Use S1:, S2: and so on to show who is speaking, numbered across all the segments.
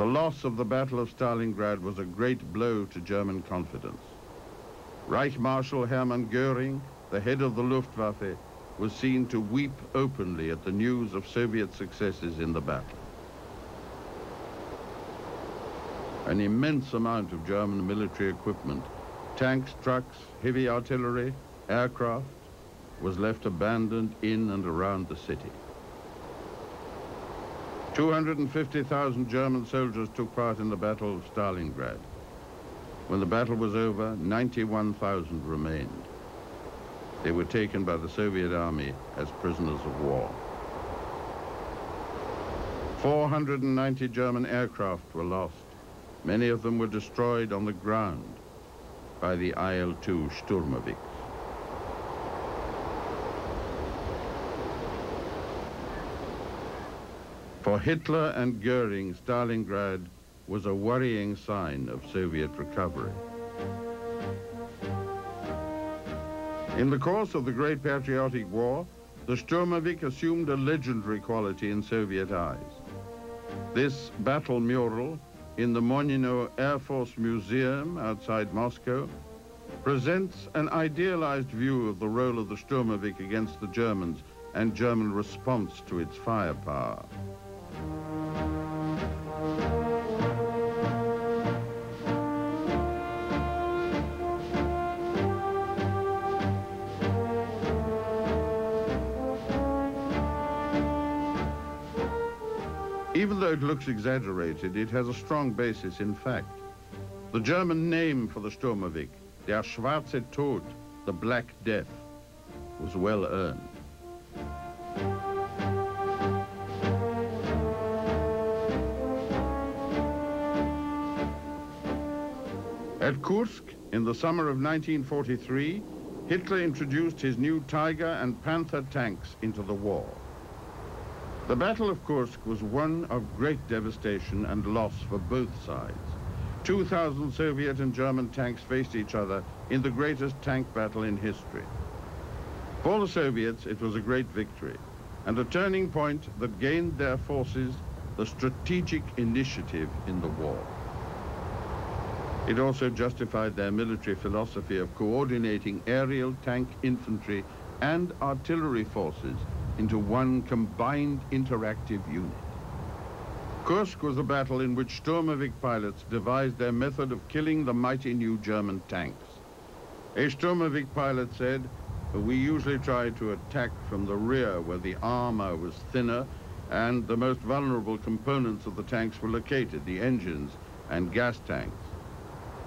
S1: The loss of the Battle of Stalingrad was a great blow to German confidence. Reich Marshal Hermann Göring, the head of the Luftwaffe, was seen to weep openly at the news of Soviet successes in the battle. An immense amount of German military equipment, tanks, trucks, heavy artillery, aircraft, was left abandoned in and around the city. 250,000 German soldiers took part in the Battle of Stalingrad. When the battle was over, 91,000 remained. They were taken by the Soviet army as prisoners of war. 490 German aircraft were lost. Many of them were destroyed on the ground by the IL-2 Sturmovik. For Hitler and Göring, Stalingrad was a worrying sign of Soviet recovery. In the course of the Great Patriotic War, the Sturmovik assumed a legendary quality in Soviet eyes. This battle mural in the Monino Air Force Museum outside Moscow presents an idealized view of the role of the Sturmovik against the Germans and German response to its firepower. Even though it looks exaggerated, it has a strong basis in fact. The German name for the Sturmovik, der Schwarze Tod, the Black Death, was well earned. At Kursk, in the summer of 1943, Hitler introduced his new Tiger and Panther tanks into the war. The Battle of Kursk was one of great devastation and loss for both sides. 2,000 Soviet and German tanks faced each other in the greatest tank battle in history. For the Soviets, it was a great victory and a turning point that gained their forces the strategic initiative in the war. It also justified their military philosophy of coordinating aerial, tank, infantry, and artillery forces into one combined interactive unit. Kursk was a battle in which Sturmovik pilots devised their method of killing the mighty new German tanks. A Sturmovik pilot said, "We usually try to attack from the rear where the armor was thinner and the most vulnerable components of the tanks were located, the engines and gas tanks.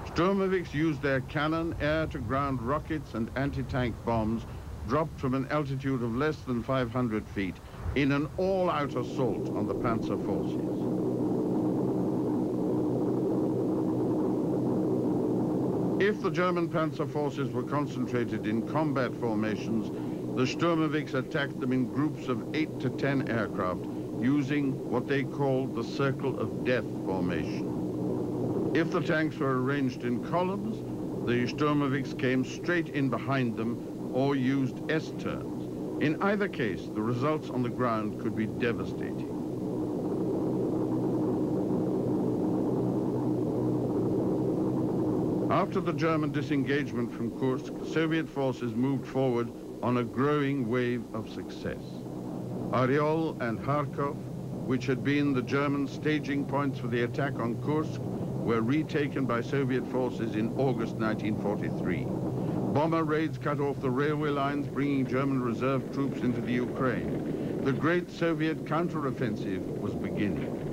S1: Sturmoviks used their cannon, air-to-ground rockets and anti-tank bombs dropped from an altitude of less than 500 feet in an all-out assault on the Panzer forces." If the German Panzer forces were concentrated in combat formations, the Sturmoviks attacked them in groups of 8 to 10 aircraft using what they called the Circle of Death formation. If the tanks were arranged in columns, the Sturmoviks came straight in behind them or used S-turns. In either case, the results on the ground could be devastating. After the German disengagement from Kursk, Soviet forces moved forward on a growing wave of success. Oryol and Kharkov, which had been the German staging points for the attack on Kursk, were retaken by Soviet forces in August 1943. Bomber raids cut off the railway lines, bringing German reserve troops into the Ukraine. The great Soviet counteroffensive was beginning.